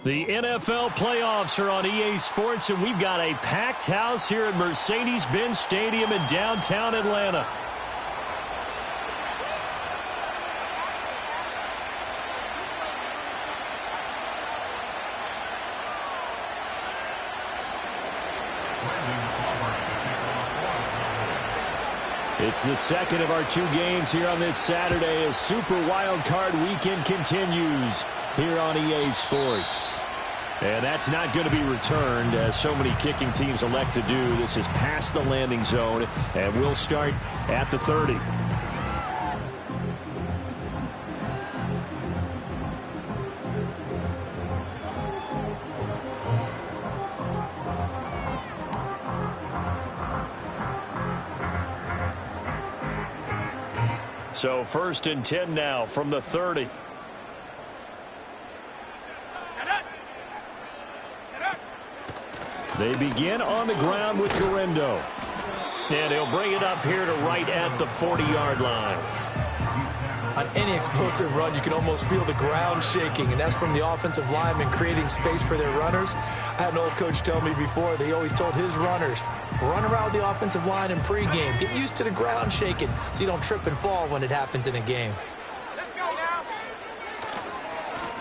The NFL playoffs are on EA Sports, and we've got a packed house here at Mercedes-Benz Stadium in downtown Atlanta. It's the second of our two games here on this Saturday as Super Wild Card Weekend continues here on EA Sports. And that's not going to be returned, as so many kicking teams elect to do. This is past the landing zone, and we'll start at the 30. So 1st and 10 now from the 30. They begin on the ground with Garendo. And he'll bring it up here to right at the 40-yard line. On any explosive run, you can almost feel the ground shaking, and that's from the offensive linemen creating space for their runners. I had an old coach tell me before, they always told his runners, run around the offensive line in pregame. Get used to the ground shaking so you don't trip and fall when it happens in a game.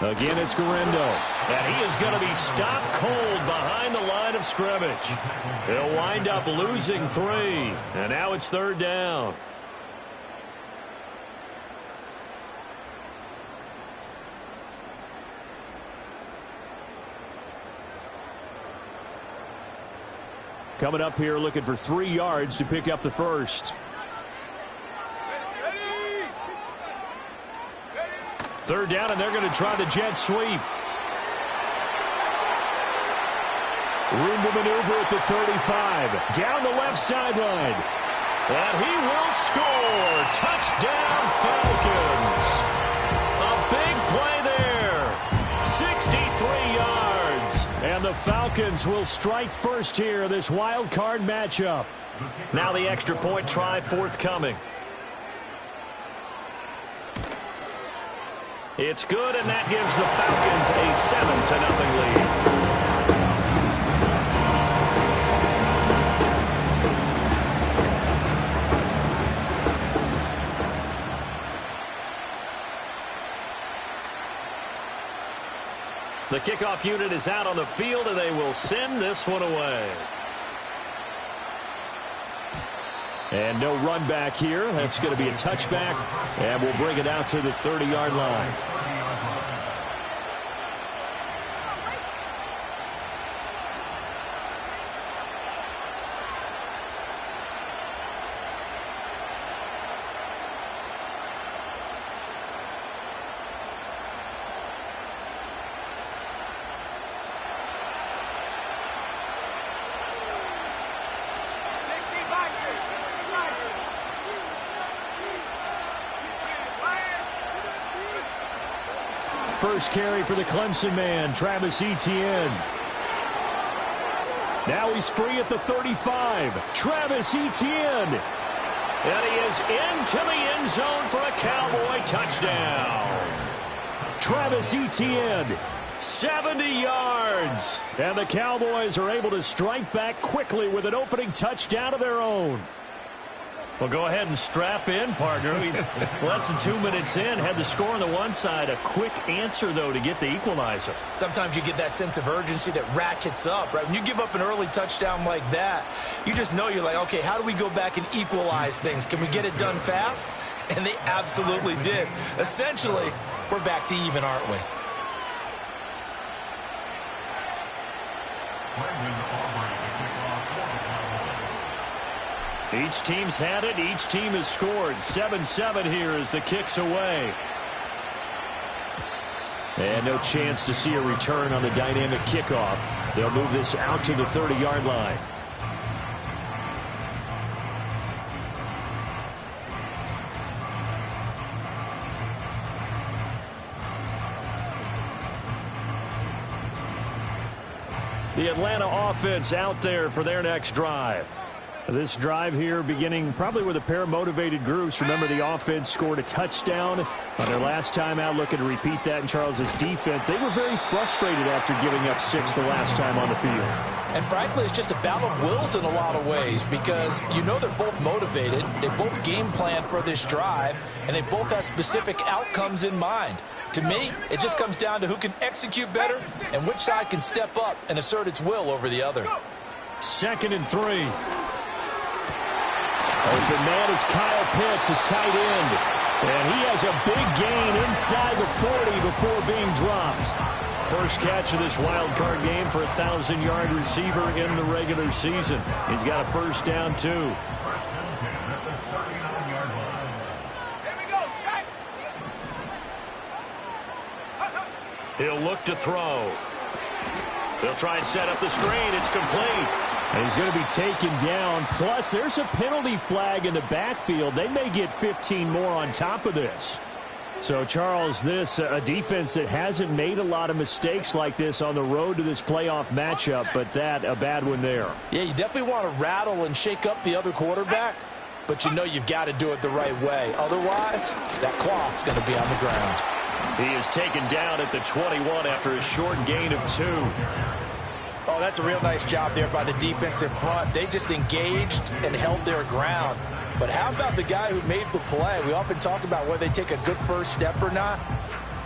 Again, it's Garendo. And he is going to be stopped cold behind the line of scrimmage. He'll wind up losing 3. And now it's 3rd down. Coming up here looking for 3 yards to pick up the first. 3rd down, and they're going to try the jet sweep. Room to maneuver at the 35. Down the left sideline. And he will score. Touchdown, Falcons. A big play there. 63 yards. And the Falcons will strike first here, this wild card matchup. Now the extra point try forthcoming. It's good, and that gives the Falcons a 7-0 lead. The kickoff unit is out on the field, and they will send this one away. And no run back here. That's going to be a touchback, and we'll bring it out to the 30-yard line. First carry for the Clemson man, Travis Etienne. Now he's free at the 35. Travis Etienne. And he is into the end zone for a Cowboy touchdown. Travis Etienne 70 yards. And the Cowboys are able to strike back quickly with an opening touchdown of their own. Well, go ahead and strap in, partner. Less than 2 minutes in, had the score on the one side. A quick answer, though, to get the equalizer. Sometimes you get that sense of urgency that ratchets up, right? When you give up an early touchdown like that, you just know you're like, okay, how do we go back and equalize things? Can we get it done fast? And they absolutely did. Essentially, we're back to even, aren't we? Each team's had it. Each team has scored. 7-7 here as the kick's away. And no chance to see a return on the dynamic kickoff. They'll move this out to the 30-yard line. The Atlanta offense out there for their next drive. This drive here beginning probably with a pair of motivated groups. Remember, the offense scored a touchdown on their last time out, looking to repeat that in Charles's defense. They were very frustrated after giving up 6 the last time on the field. And frankly, it's just a battle of wills in a lot of ways because you know they're both motivated. They both game plan for this drive, and they both have specific outcomes in mind. To me, it just comes down to who can execute better and which side can step up and assert its will over the other. 2nd and 3. Open man is Kyle Pitts, his tight end. And he has a big gain inside the 40 before being dropped. First catch of this wild card game for a 1,000-yard receiver in the regular season. He's got a first down, too. He'll look to throw. They'll try and set up the screen. It's complete. And he's going to be taken down. Plus, there's a penalty flag in the backfield. They may get 15 more on top of this. So, Charles, this a defense that hasn't made a lot of mistakes like this on the road to this playoff matchup, but that a bad one there. Yeah, you definitely want to rattle and shake up the other quarterback, but you know you've got to do it the right way. Otherwise, that cloth's going to be on the ground. He is taken down at the 21 after a short gain of 2. Oh, that's a real nice job there by the defensive front. They just engaged and held their ground. But how about the guy who made the play? We often talk about whether they take a good first step or not.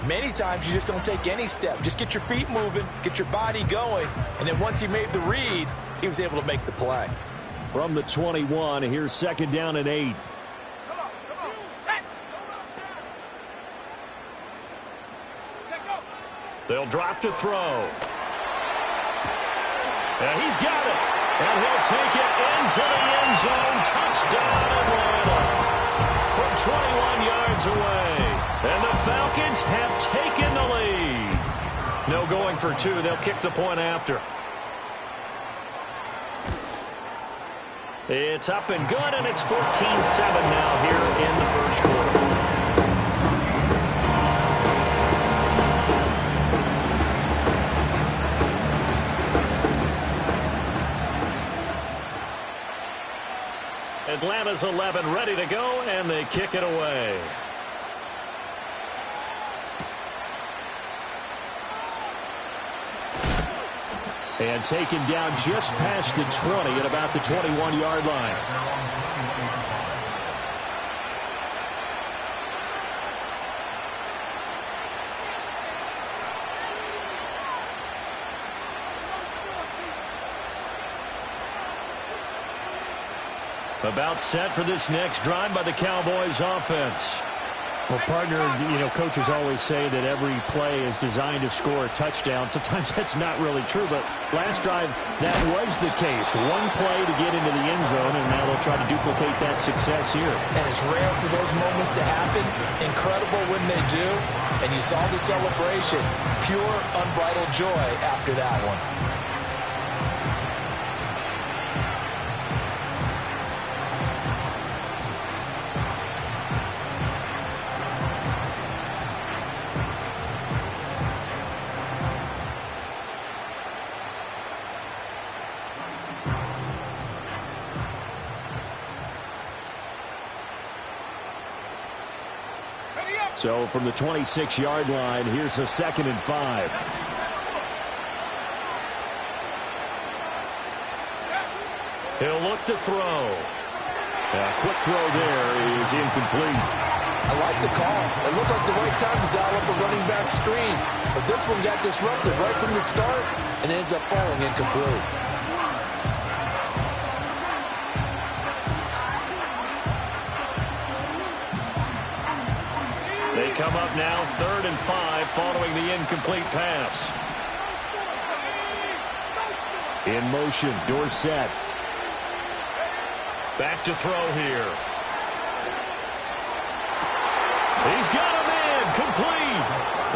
Many times you just don't take any step. Just get your feet moving, get your body going, and then once he made the read, he was able to make the play. From the 21, here's 2nd down and 8. They'll drop to throw. And he's got it. And he'll take it into the end zone. Touchdown, Atlanta. From 21 yards away. And the Falcons have taken the lead. No going for 2. They'll kick the point after. It's up and good, and it's 14-7 now here in the first quarter. Atlanta's 11 ready to go, and they kick it away. And taken down just past the 20 at about the 21-yard line. About set for this next drive by the Cowboys offense. Well, partner, coaches always say that every play is designed to score a touchdown. Sometimes that's not really true, but last drive, that was the case. One play to get into the end zone, and now they'll try to duplicate that success here. And it's rare for those moments to happen. Incredible when they do. And you saw the celebration. Pure, unbridled joy after that one. So from the 26-yard line, here's a 2nd and 5. He'll look to throw. A quick throw there is incomplete. I like the call. It looked like the right time to dial up a running back screen. But this one got disrupted right from the start and ends up falling incomplete. They come up now 3rd and 5 following the incomplete pass. In motion, Dorsett. Back to throw here. He's got him in, complete.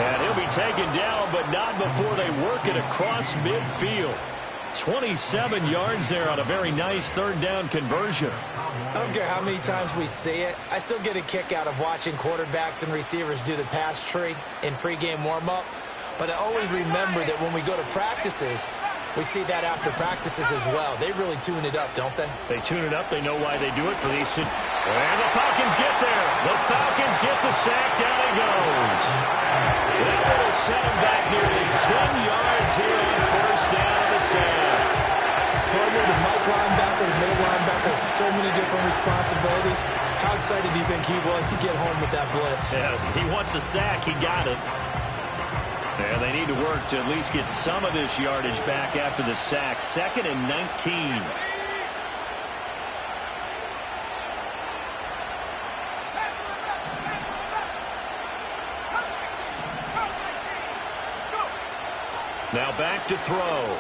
And he'll be taken down, but not before they work it across midfield. 27 yards there on a very nice 3rd down conversion. I don't care how many times we see it. I still get a kick out of watching quarterbacks and receivers do the pass tree in pregame warm-up. But I always remember that when we go to practices, we see that after practices as well. They really tune it up, don't they? They tune it up. They know why they do it for these. And the Falcons get there. The Falcons get the sack. Down he goes. That will set him back nearly 10 yards here on 1st down of the sack. Partner, the Mike linebacker, the middle linebacker has so many different responsibilities. How excited do you think he was to get home with that blitz? Yeah, he wants a sack. He got it. And they need to work to at least get some of this yardage back after the sack. 2nd and 19. Now back to throw.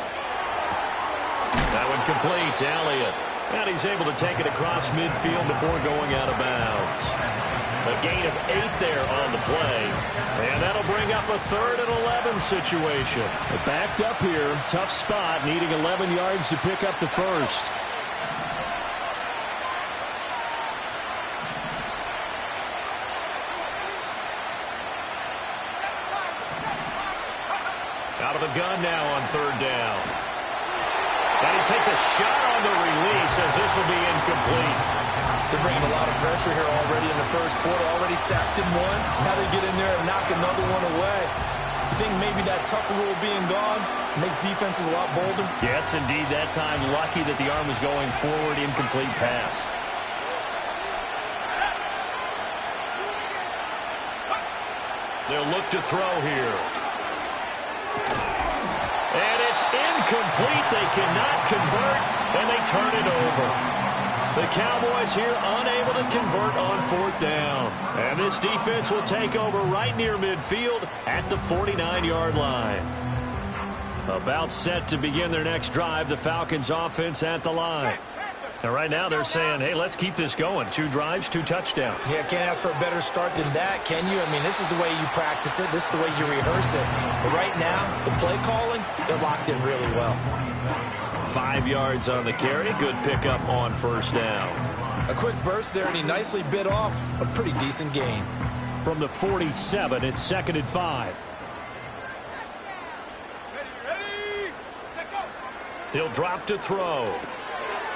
That one complete to Elliott. And he's able to take it across midfield before going out of bounds. A gain of 8 there on the play. And that'll bring up a 3rd and 11 situation. Backed up here. Tough spot. Needing 11 yards to pick up the first. Out of the gun now on 3rd down. And he takes a shot on the release as this will be incomplete. They're bringing a lot of pressure here already in the 1st quarter. Already sacked him once. How to get in there and knock another one away. You think maybe that Tucker rule being gone makes defenses a lot bolder? Yes, indeed. That time, lucky that the arm was going forward. Incomplete pass. They'll look to throw here. And it's incomplete. They cannot convert, and they turn it over. The Cowboys here unable to convert on 4th down. And this defense will take over right near midfield at the 49-yard line. About set to begin their next drive, the Falcons offense at the line. And right now they're saying, hey, let's keep this going. 2 drives, 2 touchdowns. Yeah, can't ask for a better start than that, can you? I mean, this is the way you practice it. This is the way you rehearse it. But right now, the play calling, they're locked in really well. 5 yards on the carry. Good pickup on 1st down. A quick burst there, and he nicely bit off a pretty decent gain. From the 47, it's 2nd and 5. He'll drop to throw.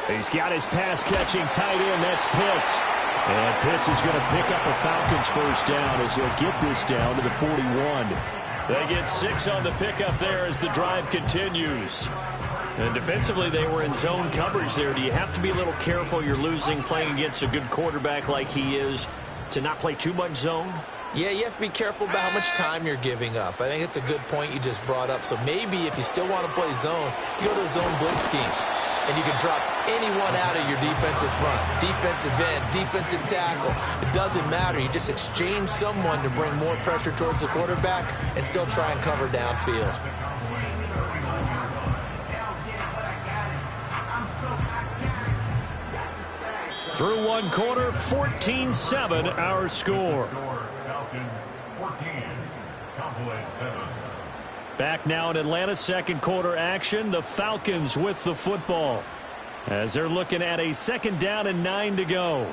He's got his pass-catching tight end. That's Pitts. And Pitts is going to pick up a Falcons 1st down as he'll get this down to the 41. They get 6 on the pickup there as the drive continues. And defensively, they were in zone coverage there. Do you have to be a little careful? You're losing playing against a good quarterback like he is to not play too much zone? Yeah, you have to be careful about how much time you're giving up. I think it's a good point you just brought up. So maybe if you still want to play zone, you go to a zone blitz scheme. And you can drop anyone out of your defensive front. Defensive end, defensive tackle. It doesn't matter. You just exchange someone to bring more pressure towards the quarterback and still try and cover downfield. Through 1 quarter, 14-7 our score. Back now in Atlanta, 2nd quarter action. The Falcons with the football as they're looking at a 2nd down and 9 to go.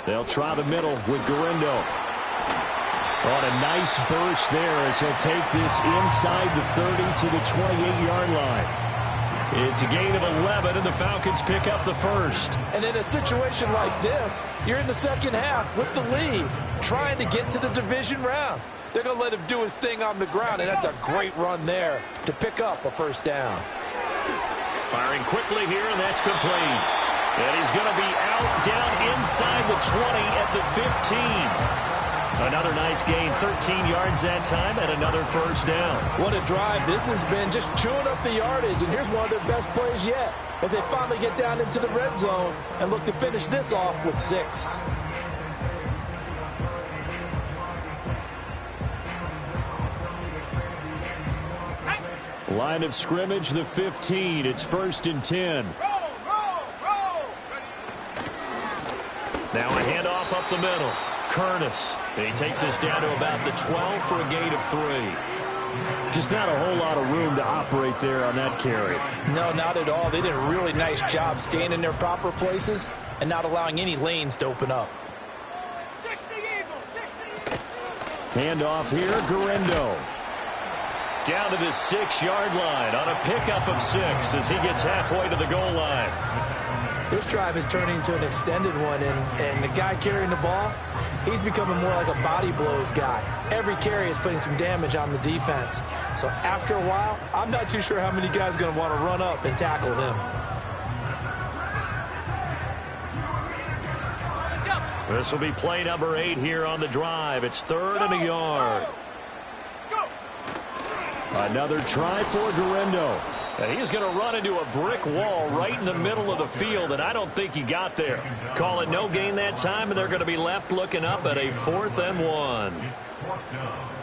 They'll try the middle with Garindo. On a nice burst there as he'll take this inside the 30 to the 28-yard line. It's a gain of 11, and the Falcons pick up the first. And in a situation like this, you're in the second half with the lead, trying to get to the division round. They're going to let him do his thing on the ground, and that's a great run there to pick up a first down. Firing quickly here, and that's complete. And he's going to be out down inside the 20 at the 15. Another nice gain, 13 yards that time, and another first down. What a drive this has been, just chewing up the yardage, and here's one of their best plays yet as they finally get down into the red zone and look to finish this off with 6. Line of scrimmage, the 15. It's 1st and 10. Now a handoff up the middle. Curtis. He takes us down to about the 12 for a gain of 3. Just not a whole lot of room to operate there on that carry. No, not at all. They did a really nice job staying in their proper places and not allowing any lanes to open up. 60 Eagles, 60. Handoff here, Garendo. Down to the 6-yard line on a pickup of 6 as he gets halfway to the goal line. This drive is turning into an extended one, and the guy carrying the ball, he's becoming more like a body blows guy. Every carry is putting some damage on the defense. So after a while, I'm not too sure how many guys are going to want to run up and tackle him. This will be play number 8 here on the drive. It's 3rd and a yard. Another try for Garendo. And he's going to run into a brick wall right in the middle of the field, and I don't think he got there. Call it no gain that time, and they're going to be left looking up at a 4th and 1.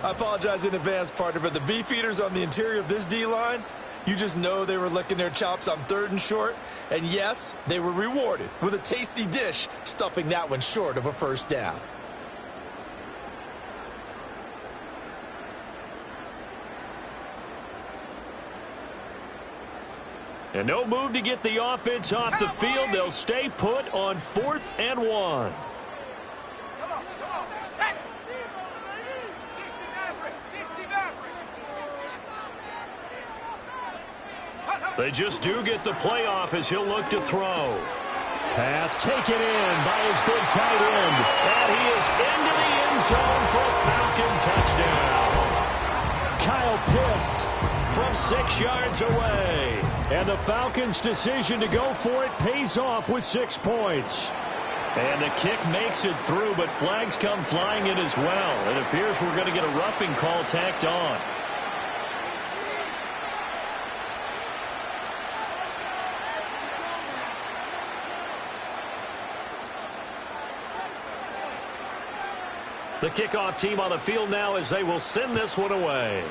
I apologize in advance, partner, but the beefeaters on the interior of this D-line, you just know they were licking their chops on 3rd and short. And yes, they were rewarded with a tasty dish, stuffing that one short of a first down. And no move to get the offense off the field. They'll stay put on 4th and 1. They just do get the playoff as he'll look to throw. Pass taken in by his big tight end. And he is into the end zone for a Falcon touchdown. Kyle Pitts from 6 yards away. And the Falcons' decision to go for it pays off with 6 points. And the kick makes it through, but flags come flying in as well. It appears we're going to get a roughing call tacked on. The kickoff team on the field now as they will send this one away.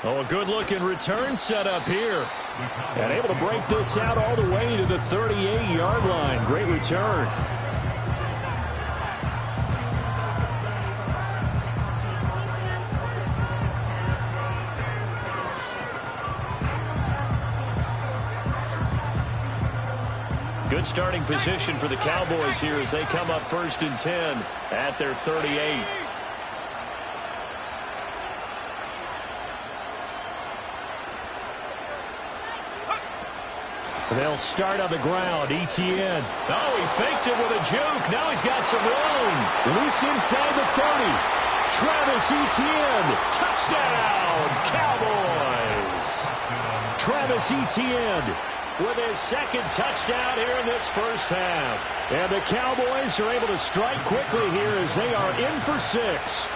Oh, a good-looking return set up here. And able to break this out all the way to the 38-yard line. Great return. Good starting position for the Cowboys here as they come up 1st and 10 at their 38. They'll start on the ground. Etienne. Oh, he faked it with a juke. Now he's got some room. Loose inside the 30. Travis Etienne. Touchdown, Cowboys. Travis Etienne with his 2nd touchdown here in this first half. And the Cowboys are able to strike quickly here as they are in for 6.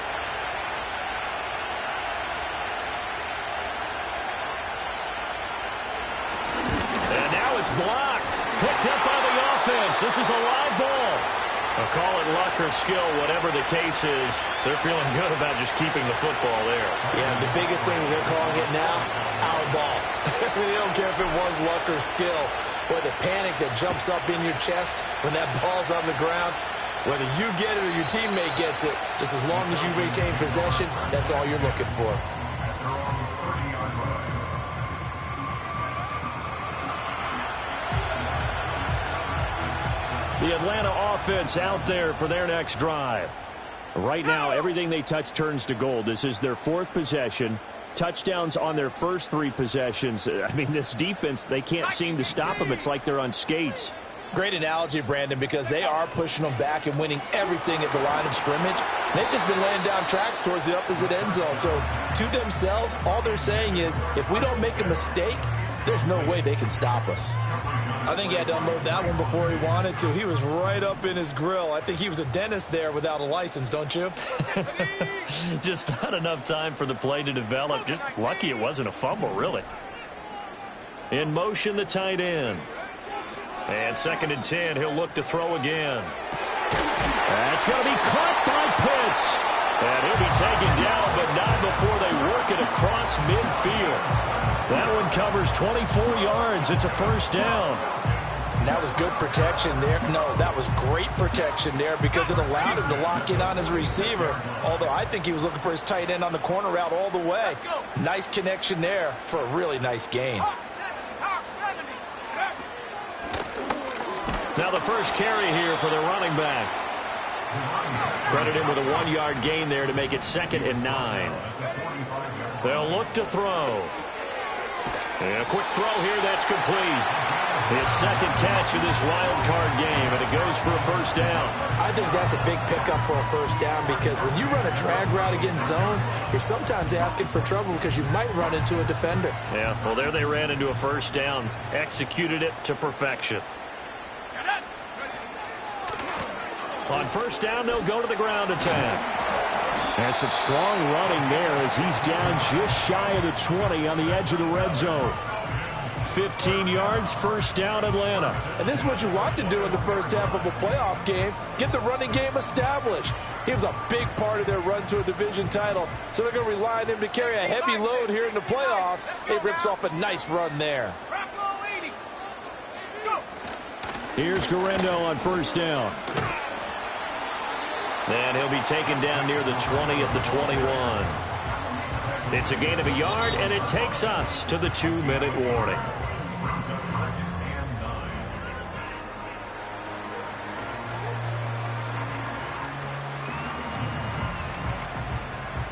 Blocked. Picked up by the offense. This is a live ball. I'll call it luck or skill, whatever the case is. They're feeling good about just keeping the football there. Yeah, the biggest thing that they're calling it now, our ball. They don't care if it was luck or skill. But the panic that jumps up in your chest when that ball's on the ground, whether you get it or your teammate gets it, just as long as you retain possession, that's all you're looking for. The Atlanta offense out there for their next drive. Right now, everything they touch turns to gold. This is their 4th possession. Touchdowns on their first 3 possessions. I mean, this defense, they can't seem to stop them. It's like they're on skates. Great analogy, Brandon, because they are pushing them back and winning everything at the line of scrimmage. They've just been laying down tracks towards the opposite end zone. So to themselves, all they're saying is, if we don't make a mistake, there's no way they can stop us. I think he had to unload that one before he wanted to. He was right up in his grill. I think he was a dentist there without a license, don't you? Just not enough time for the play to develop. Just lucky it wasn't a fumble, really. In motion, the tight end. And 2nd and 10, he'll look to throw again. That's going to be caught by Pitts. And he'll be taken down, but not before they work it across midfield. That one covers 24 yards. It's a first down. And that was good protection there. No, that was great protection there because it allowed him to lock in on his receiver. Although I think he was looking for his tight end on the corner route all the way. Nice connection there for a really nice gain. Now the first carry here for the running back. Credit him with a 1-yard gain there to make it 2nd and 9. They'll look to throw. And a quick throw here, that's complete. His 2nd catch of this wild card game, and it goes for a first down. I think that's a big pickup for a first down because when you run a drag route against zone, you're sometimes asking for trouble because you might run into a defender. Yeah, well, there they ran into a first down. Executed it to perfection. On first down, they'll go to the ground attack. And some strong running there as he's down just shy of the 20 on the edge of the red zone. 15 yards, first down, Atlanta. And this is what you want to do in the first half of a playoff game. Get the running game established. He was a big part of their run to a division title. So they're going to rely on him to carry a heavy load here in the playoffs. He rips off a nice run there. Here's Guerrero on first down. And he'll be taken down near the 20 at the 21. It's a gain of a yard, and it takes us to the 2-minute warning.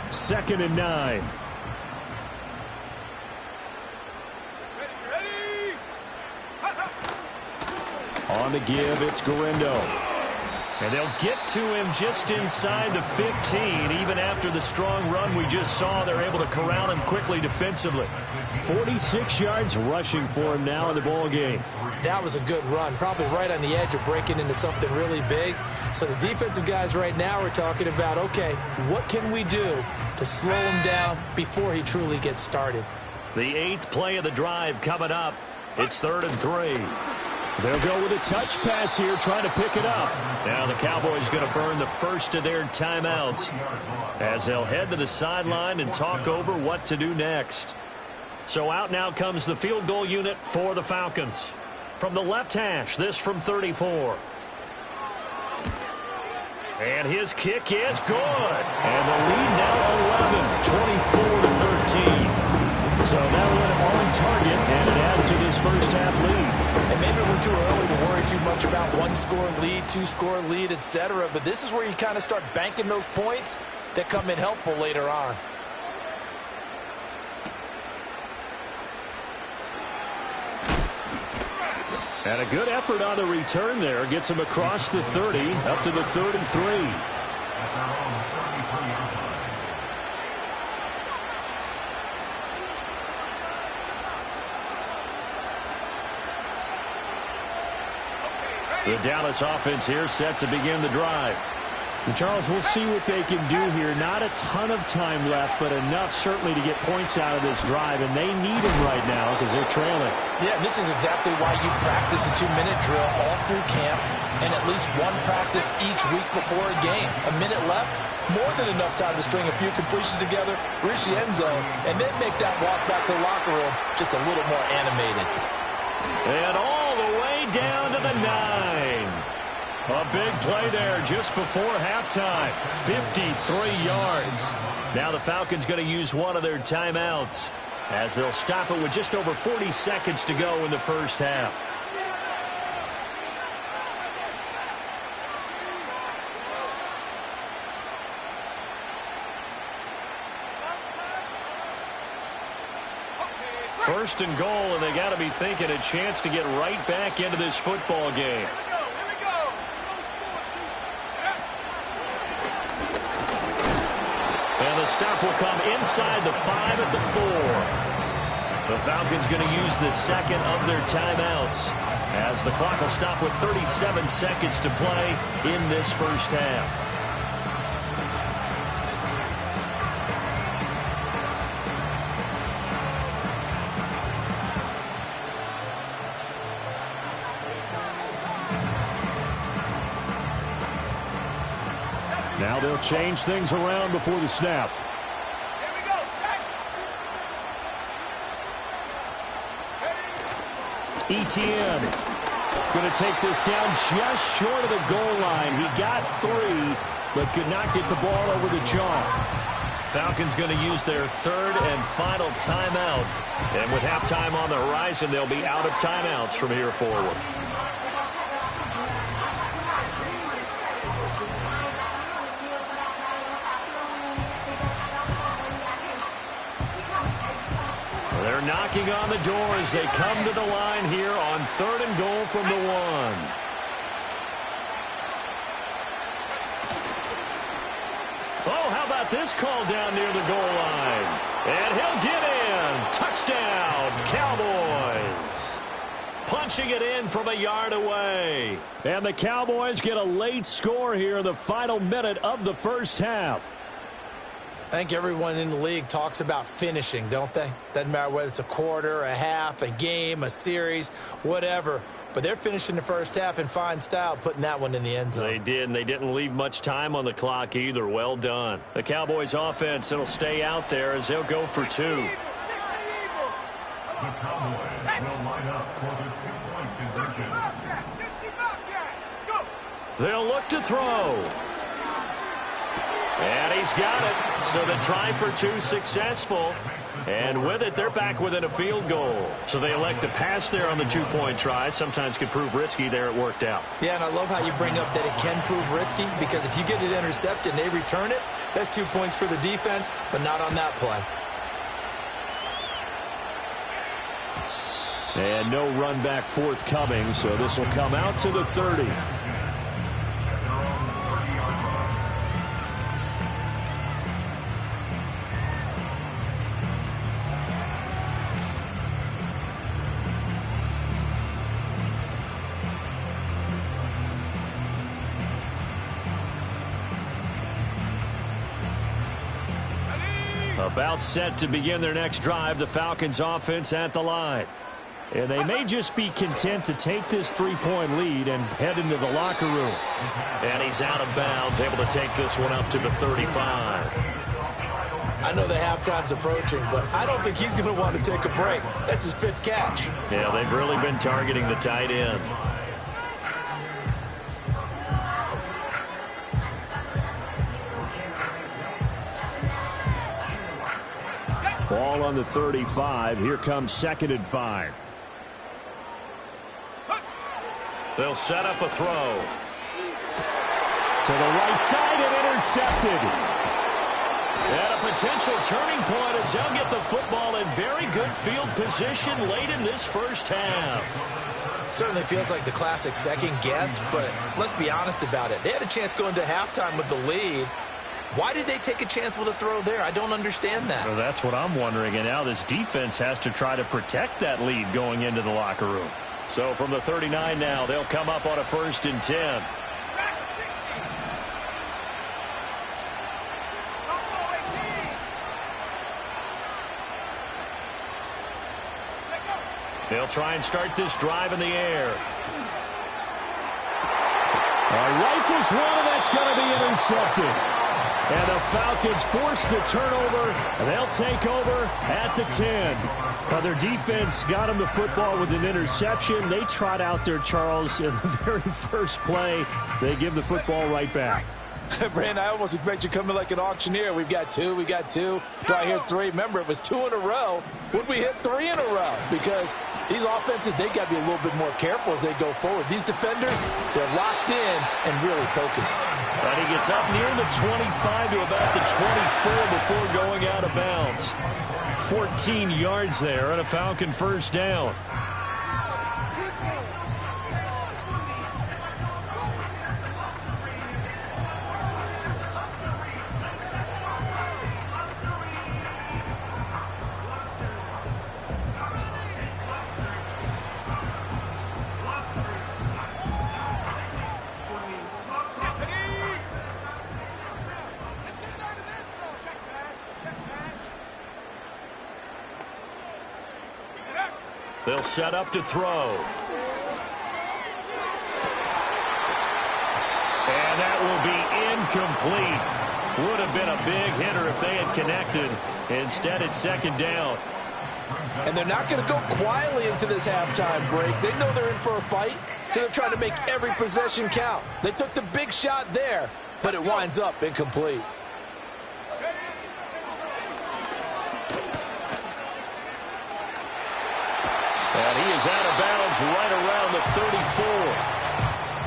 Second and 9. On the give, it's Guerrero. And they'll get to him just inside the 15. Even after the strong run we just saw, they're able to corral him quickly defensively. 46 yards rushing for him now in the ball game. That was a good run, probably right on the edge of breaking into something really big. So the defensive guys right now are talking about, okay, what can we do to slow him down before he truly gets started? The 8th play of the drive coming up. It's 3rd and 3. They'll go with a touch pass here, trying to pick it up. Now the Cowboys going to burn the first of their timeouts as they'll head to the sideline and talk over what to do next. So out now comes the field goal unit for the Falcons. From the left hash, this from 34. And his kick is good. And the lead now 11, 24-13. So that one on target, and it adds to this first half lead. And maybe we're too early to worry too much about 1-score lead, 2-score lead, etc. But this is where you kind of start banking those points that come in helpful later on. And a good effort on the return there. Gets him across the 30, up to the 33. The Dallas offense here set to begin the drive. And Charles, we'll see what they can do here. Not a ton of time left, but enough certainly to get points out of this drive, and they need them right now because they're trailing. Yeah, this is exactly why you practice a 2-minute drill all through camp and at least one practice each week before a game. A minute left, more than enough time to string a few completions together, reach the end zone, and then make that walk back to the locker room just a little more animated. And all the way down to the 9. A big play there just before halftime. 53 yards. Now the Falcons going to use one of their timeouts as they'll stop it with just over 40 seconds to go in the first half. First and goal, and they got to be thinking a chance to get right back into this football game. And the stop will come inside the 5 at the 4. The Falcons going to use the second of their timeouts, as the clock will stop with 37 seconds to play in this first half. Now they'll change things around before the snap. Here we go, set. ETN going to take this down just short of the goal line. He got 3, but could not get the ball over the chalk. Falcons going to use their third and final timeout. And with halftime on the horizon, they'll be out of timeouts from here forward. They're knocking on the door as they come to the line here on 3rd and goal from the 1. Oh, how about this call down near the goal line? And he'll get in. Touchdown, Cowboys. Punching it in from a yard away. And the Cowboys get a late score here in the final minute of the first half. I think everyone in the league talks about finishing, don't they? Doesn't matter whether it's a quarter, a half, a game, a series, whatever. But they're finishing the first half in fine style, putting that one in the end zone. They did, and they didn't leave much time on the clock either. Well done. The Cowboys offense, it'll stay out there as they'll go for 2. 60 Eagles. The Cowboys will line up for the 2-point conversion. 60 Bobcat. Go. They'll look to throw. And he's got it. So the try for 2 successful. And with it, they're back within a field goal. So they elect to pass there on the 2-point try. Sometimes could prove risky there. It worked out. Yeah, and I love how you bring up that it can prove risky, because if you get it intercepted and they return it, that's 2 points for the defense, but not on that play. And no run back forthcoming, so this will come out to the 30. About set to begin their next drive, the Falcons offense at the line. And they may just be content to take this 3-point lead and head into the locker room. And he's out of bounds, able to take this one up to the 35. I know the halftime's approaching, but I don't think he's going to want to take a break. That's his 5th catch. Yeah, they've really been targeting the tight end. Ball on the 35. Here comes 2nd and 5. They'll set up a throw. To the right side and intercepted. And a potential turning point as they'll get the football in very good field position late in this first half. Certainly feels like the classic second guess, but let's be honest about it. They had a chance going to halftime with the lead. Why did they take a chance with a throw there? I don't understand that. Well, that's what I'm wondering. And now this defense has to try to protect that lead going into the locker room. So from the 39 now, they'll come up on a 1st and 10. Back 60. Combo 18. Let go. They'll try and start this drive in the air. Rifles one, and that's going to be intercepted. And the Falcons force the turnover, and they'll take over at the 10. Now their defense got them the football with an interception. They trot out there, Charles, in the very first play. They give the football right back. Brandon, I almost expect you to come in like an auctioneer. We've got 2, do I hear 3? Remember, it was 2 in a row. Would we hit 3 in a row? Because These offenses, they got to be a little bit more careful as they go forward. These defenders, they're locked in and really focused. And he gets up near the 25 to about the 24 before going out of bounds. 14 yards there and a Falcon first down. They'll set up to throw. And that will be incomplete. Would have been a big hitter if they had connected. Instead, it's second down. And they're not going to go quietly into this halftime break. They know they're in for a fight, so they're trying to make every possession count. They took the big shot there, but it winds up incomplete. And he is out of bounds right around the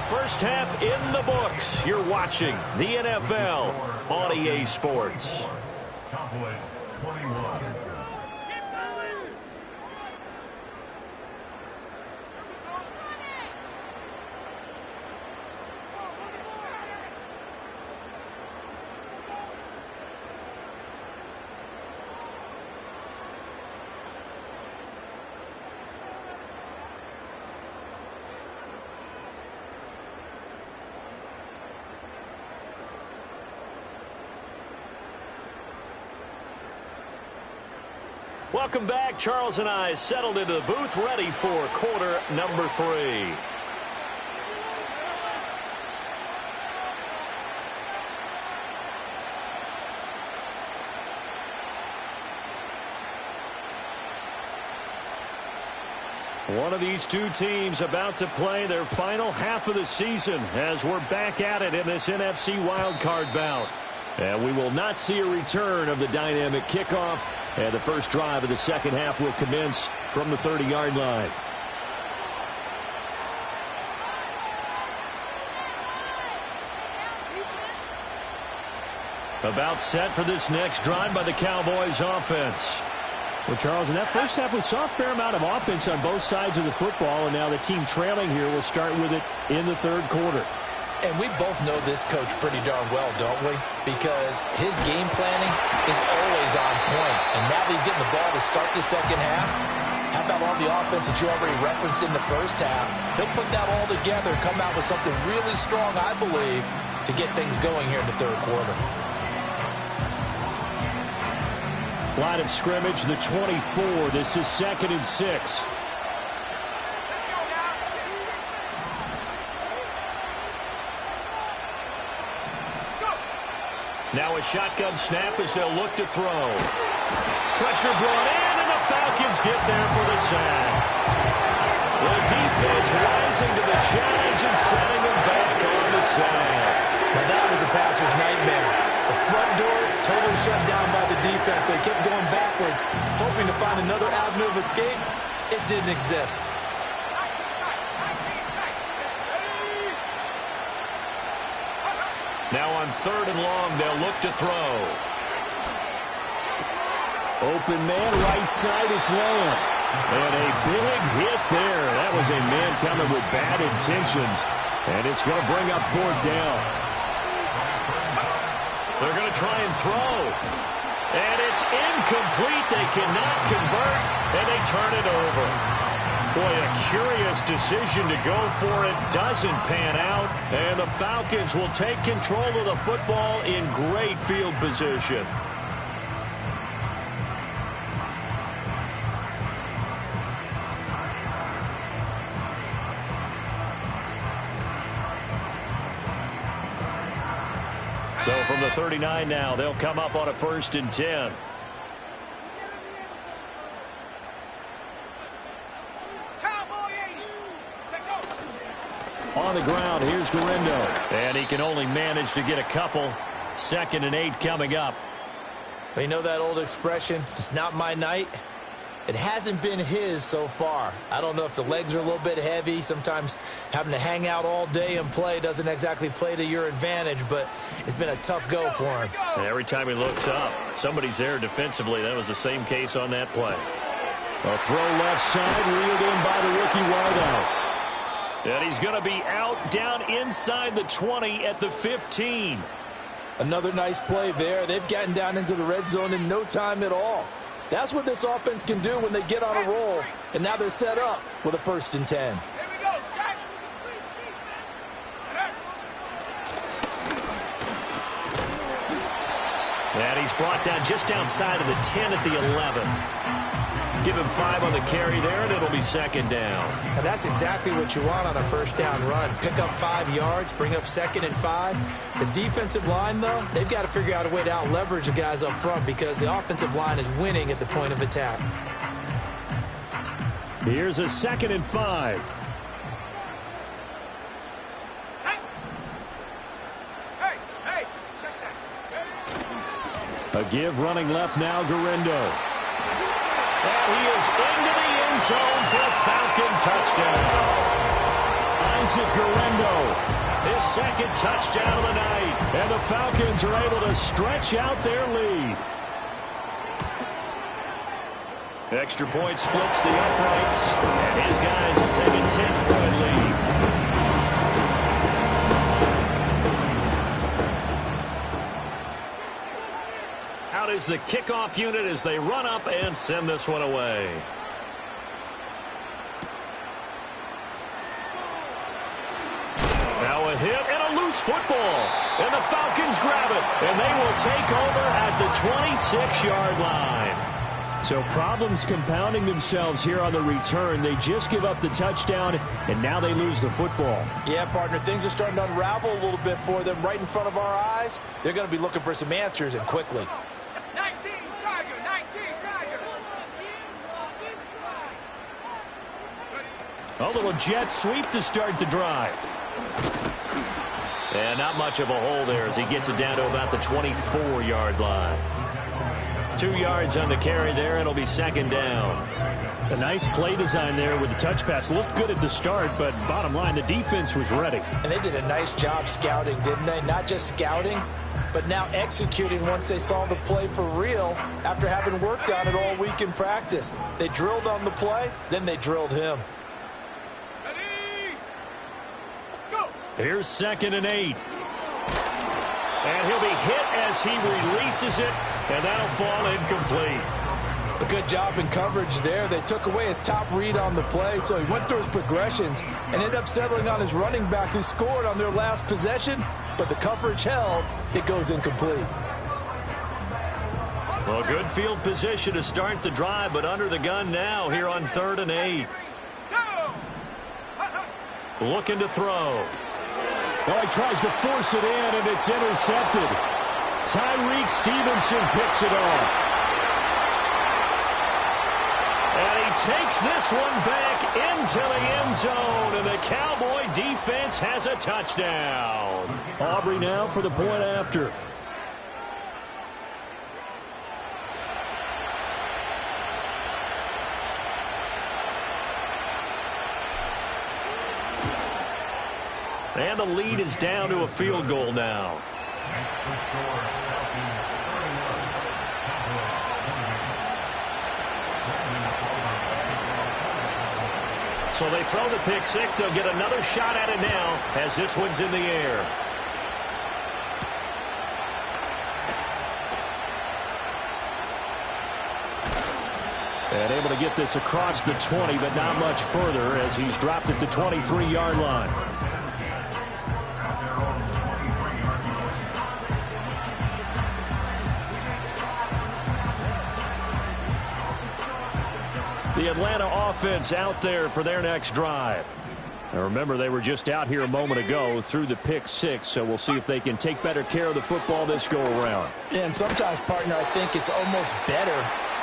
34. First half in the books. You're watching the NFL on EA Sports. Cowboys 21. Welcome back. Charles and I settled into the booth, ready for quarter number 3. One of these two teams about to play their final half of the season as we're back at it in this NFC wildcard bout. And we will not see a return of the dynamic kickoff. And the first drive of the second half will commence from the 30-yard line. About set for this next drive by the Cowboys offense. Well, Charles, in that first half, we saw a fair amount of offense on both sides of the football, and now the team trailing here will start with it in the third quarter. And we both know this coach pretty darn well, don't we? Because his game planning is always on point. And now that he's getting the ball to start the second half, how about all the offense that you already referenced in the first half? He'll put that all together, come out with something really strong, I believe, to get things going here in the third quarter. Line of scrimmage, the 24. This is 2nd and 6. Now a shotgun snap as they'll look to throw. Pressure brought in, and the Falcons get there for the sack. The defense rising to the challenge and setting them back on the sack. Now that was a passer's nightmare. The front door totally shut down by the defense. They kept going backwards, hoping to find another avenue of escape. It didn't exist. Now on 3rd and long, they'll look to throw. Open man, right side, it's Lamb. And a big hit there. That was a man coming with bad intentions. And it's going to bring up 4th down. They're going to try and throw. And it's incomplete. They cannot convert, and they turn it over. Boy, a curious decision to go for it. Doesn't pan out. And the Falcons will take control of the football in great field position. So from the 39 now, they'll come up on a 1st and 10. On the ground, here's Garindo. And he can only manage to get a couple. 2nd and 8 coming up. You know that old expression, it's not my night. It hasn't been his so far. I don't know if the legs are a little bit heavy. Sometimes having to hang out all day and play doesn't exactly play to your advantage, but it's been a tough go for him. And every time he looks up, somebody's there defensively. That was the same case on that play. A throw left side, reeled in by the rookie wideout. And he's going to be out down inside the 20 at the 15. Another nice play there. They've gotten down into the red zone in no time at all. That's what this offense can do when they get on a roll. And now they're set up with a 1st and 10. Here we go, Shaq. And he's brought down just outside of the 10 at the 11. Give him 5 on the carry there, and it'll be 2nd down. And that's exactly what you want on a 1st down run. Pick up 5 yards, bring up 2nd and 5. The defensive line, though, they've got to figure out a way to out-leverage the guys up front because the offensive line is winning at the point of attack. Here's a 2nd and 5. Hey, check that. A give running left now, Garendo. And he is into the end zone for a Falcon touchdown. Isaac Garendo, his 2nd touchdown of the night. And the Falcons are able to stretch out their lead. Extra point splits the uprights. And his guys will take a 10-point lead. Out is the kickoff unit as they run up and send this one away. Now a hit and a loose football. And the Falcons grab it. And they will take over at the 26-yard line. So problems compounding themselves here on the return. They just give up the touchdown, and now they lose the football. Yeah, partner, things are starting to unravel a little bit for them right in front of our eyes. They're going to be looking for some answers, and quickly. 19 Tiger. A little jet sweep to start the drive. And not much of a hole there as he gets it down to about the 24-yard line. 2 yards on the carry there. It'll be 2nd down. A nice play design there with the touch pass. Looked good at the start, but bottom line, the defense was ready. And they did a nice job scouting, didn't they? Not just scouting, but now executing once they saw the play for real after having worked on it all week in practice. They drilled on the play, then they drilled him. Ready? Go. Here's 2nd and 8. And he'll be hit as he releases it, and that'll fall incomplete. A good job in coverage there. They took away his top read on the play, so he went through his progressions and ended up settling on his running back who scored on their last possession, but the coverage held. It goes incomplete. Well, good field position to start the drive, but under the gun now here on 3rd and 8. Go. Looking to throw. Well, he tries to force it in, and it's intercepted. Tyreek Stevenson picks it off. And he takes this one back into the end zone, and the Cowboy defense has a touchdown. Aubrey now for the point after. And the lead is down to a field goal now. So they throw the pick six. They'll get another shot at it now as this one's in the air. And able to get this across the 20, but not much further as he's dropped it to 23-yard line. The Atlanta offense out there for their next drive. Now remember, they were just out here a moment ago through the pick six, so we'll see if they can take better care of the football this go-around. Yeah, and sometimes, partner, I think it's almost better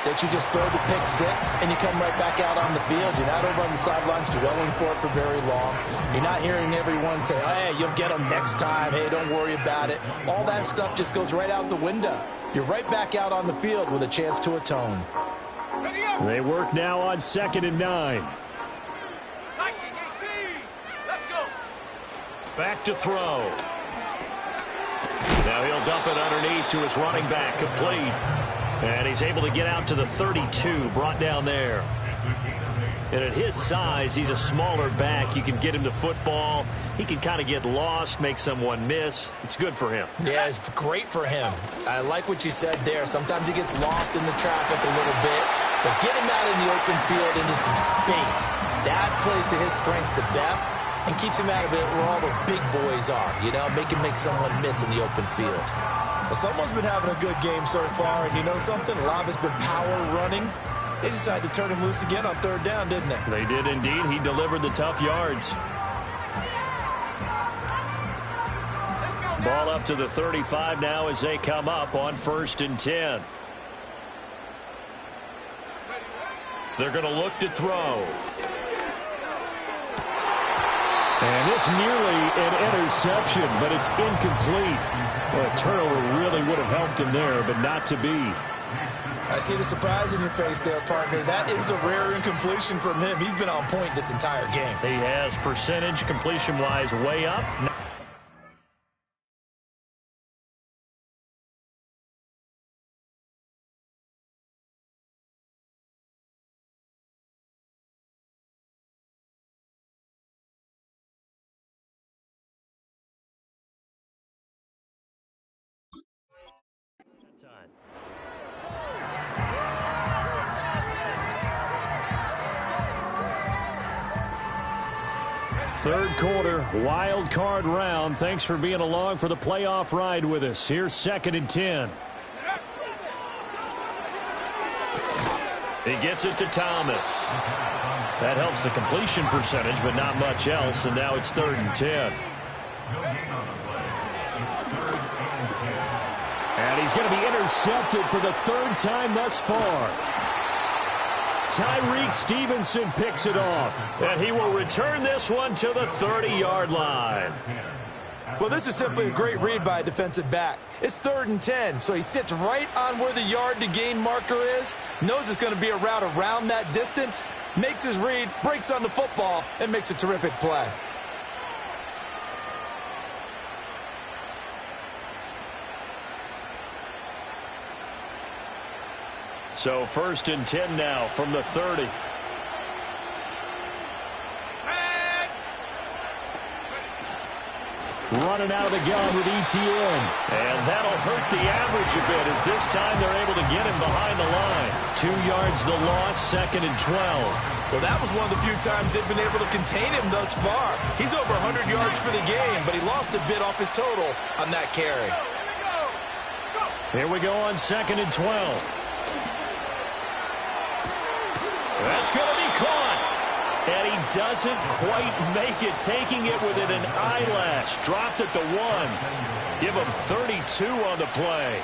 that you just throw the pick six and you come right back out on the field. You're not over on the sidelines dwelling for it for very long. You're not hearing everyone say, hey, you'll get them next time. Hey, don't worry about it. All that stuff just goes right out the window. You're right back out on the field with a chance to atone. Ready up. They work now on 2nd and 9. 19, 18. Let's go. Back to throw. Now he'll dump it underneath to his running back, complete. And he's able to get out to the 32, brought down there. And at his size, he's a smaller back. You can get him the football. He can kind of get lost, make someone miss. It's good for him. Yeah, it's great for him. I like what you said there. Sometimes he gets lost in the traffic a little bit, but get him out in the open field into some space. That plays to his strengths the best and keeps him out of it where all the big boys are, you know, make someone miss in the open field. Well, someone's been having a good game so far, and you know something? A lot of it's been power running. They decided to turn him loose again on 3rd down, didn't they? They did indeed. He delivered the tough yards. Ball up to the 35 now as they come up on 1st and 10. They're going to look to throw. And this nearly an interception, but it's incomplete. Well, a turnover really would have helped him there, but not to be. I see the surprise in your face there, partner. That is a rare incompletion from him. He's been on point this entire game. He has percentage completion-wise way up. Third quarter, wild card round. Thanks for being along for the playoff ride with us. Here's 2nd and 10. He gets it to Thomas. That helps the completion percentage, but not much else. And now it's 3rd and 10. And he's going to be intercepted for the 3rd time thus far. Tyreek Stevenson picks it off. And he will return this one to the 30-yard line. Well, this is simply a great read by a defensive back. It's 3rd and 10, so he sits right on where the yard-to-gain marker is, knows it's going to be a route around that distance, makes his read, breaks on the football, and makes a terrific play. So 1st and 10 now from the 30. Running out of the gun with ETN. And that'll hurt the average a bit as this time they're able to get him behind the line. 2 yards the loss, 2nd and 12. Well, that was one of the few times they've been able to contain him thus far. He's over 100 yards for the game, but he lost a bit off his total on that carry. Here we go on 2nd and 12. That's going to be caught. And he doesn't quite make it, taking it within an eyelash. Dropped at the 1. Give him 32 on the play.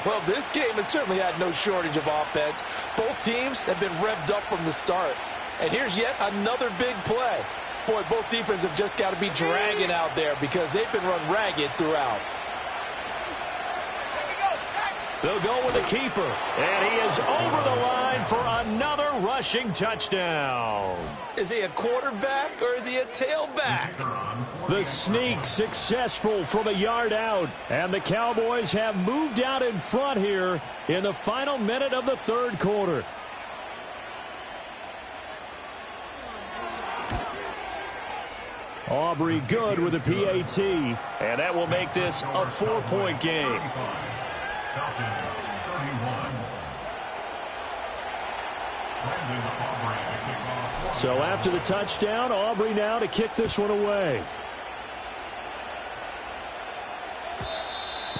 Well, this game has certainly had no shortage of offense. Both teams have been revved up from the start. And here's yet another big play. Boy, both defenses have just got to be dragging out there because they've been run ragged throughout. They'll go with the keeper. And he is over the line for another rushing touchdown. Is he a quarterback or is he a tailback? The sneak successful from a yard out. And the Cowboys have moved out in front here in the final minute of the 3rd quarter. Aubrey good with a PAT. And that will make this a 4-point game. So after the touchdown, Aubrey now to kick this one away.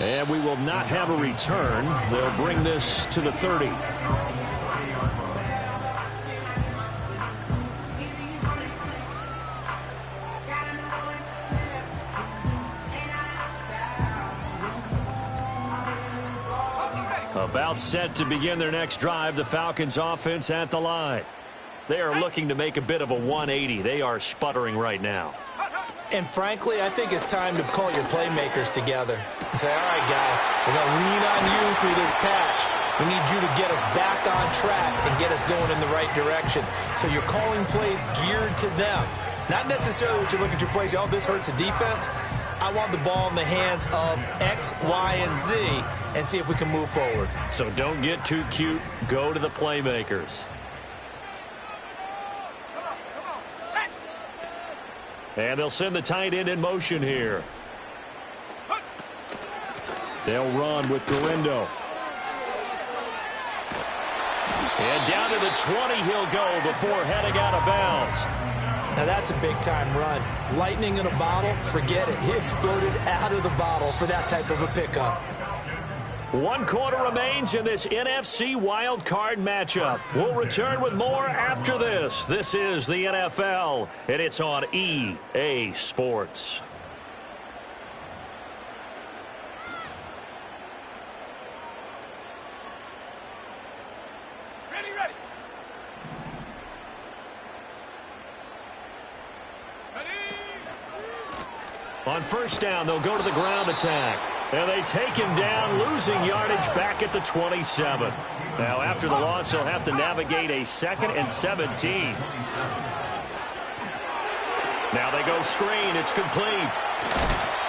And we will not have a return. They'll bring this to the 30. About set to begin their next drive, the Falcons offense at the line. They are looking to make a bit of a 180. They are sputtering right now. And frankly, I think it's time to call your playmakers together and say, all right, guys, we're going to lean on you through this patch. We need you to get us back on track and get us going in the right direction. So you're calling plays geared to them. Not necessarily what you look at your plays, oh, this hurts the defense. I want the ball in the hands of X, Y, and Z and see if we can move forward. So don't get too cute. Go to the playmakers. And they'll send the tight end in motion here. They'll run with Garindo. And down to the 20 he'll go before heading out of bounds. Now that's a big-time run. Lightning in a bottle, forget it. He exploded out of the bottle for that type of a pickup. 1 quarter remains in this NFC wild card matchup. We'll return with more after this. This is the NFL, and it's on EA Sports. Ready. On first down, they'll go to the ground attack. And they take him down, losing yardage back at the 27. Now, after the loss, they'll have to navigate a 2nd and 17. Now they go screen. It's complete.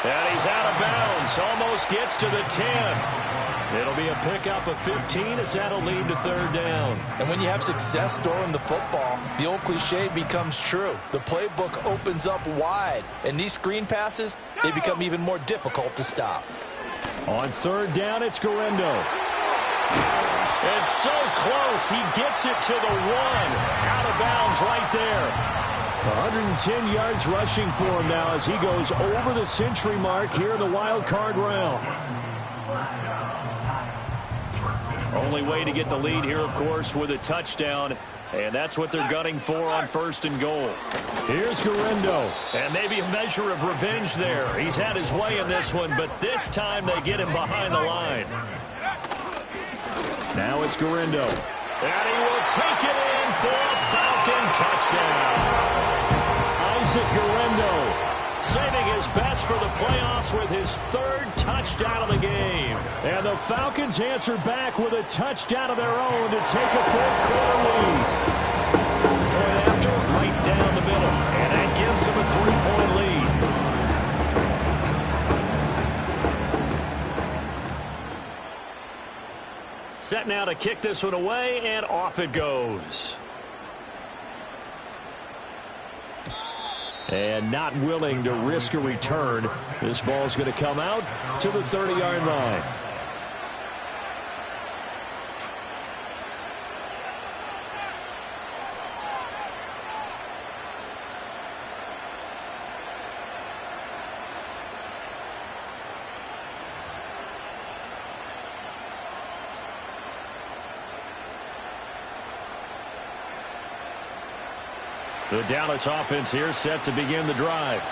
And he's out of bounds. Almost gets to the 10. It'll be a pickup of 15 as that'll lead to 3rd down. And when you have success throwing the football, the old cliche becomes true. The playbook opens up wide. And these screen passes, they become even more difficult to stop. On 3rd down, it's Garindo. It's so close. He gets it to the 1. Out of bounds right there. 110 yards rushing for him now as he goes over the century mark here in the wild card round. Only way to get the lead here, of course, with a touchdown. And that's what they're gunning for on 1st and goal. Here's Garindo. And maybe a measure of revenge there. He's had his way in this one, but this time they get him behind the line. Now it's Garindo. And he will take it in for a Falcon touchdown. Isaac Garindo saving his best for the playoffs with his 3rd touchdown of the game. And the Falcons answer back with a touchdown of their own to take a 4th quarter lead. Point after, right down the middle. And that gives them a 3-point lead. Set now to kick this one away, and off it goes. And not willing to risk a return. This ball's going to come out to the 30-yard line. The Dallas offense here set to begin the drive.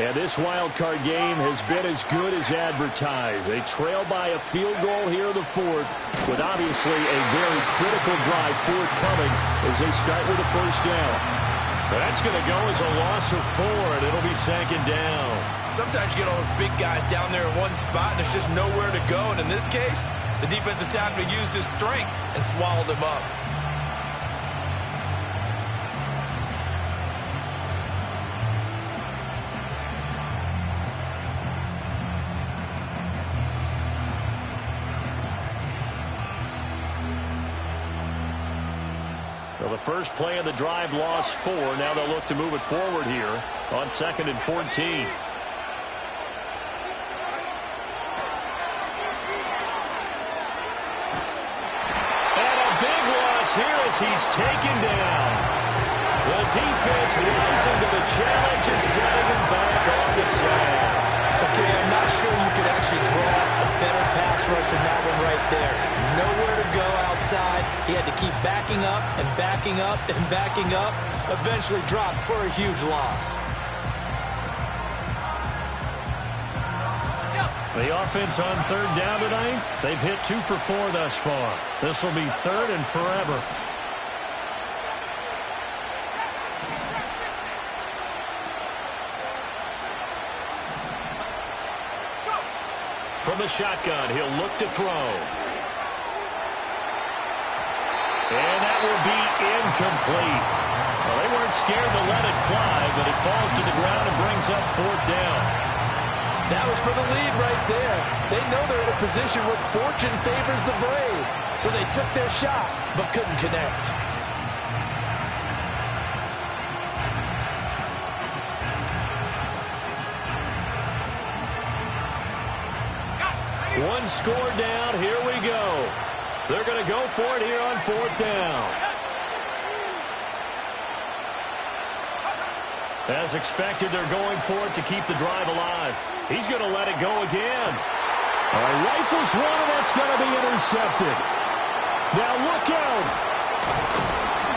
And this wild card game has been as good as advertised. They trail by a field goal here in the 4th, with obviously a very critical drive forthcoming as they start with a 1st down. That's going to go as a loss of 4, and it'll be 2nd down. Sometimes you get all those big guys down there in one spot, and there's just nowhere to go. And in this case, the defensive tackle used his strength and swallowed him up. Well, the first play of the drive lost 4. Now they'll look to move it forward here on 2nd and 14. And a big loss here as he's taken down. The defense rising to the challenge and setting him back on the sack. Okay, I'm not sure you could actually draw a better pass rush than that one right there. Nowhere to go outside. He had to keep backing up and backing up and backing up. Eventually dropped for a huge loss. The offense on 3rd down tonight, they've hit 2 for 4 thus far. This will be 3rd and forever. From the shotgun, he'll look to throw. incomplete. Well, they weren't scared to let it fly, but it falls to the ground and brings up 4th down. That was for the lead right there. They know they're in a position where fortune favors the brave. So they took their shot, but couldn't connect. One score down. Here we go. They're going to go for it here on 4th down. As expected, they're going for it to keep the drive alive. He's going to let it go again. Rifles one, and that's going to be intercepted. Now look out.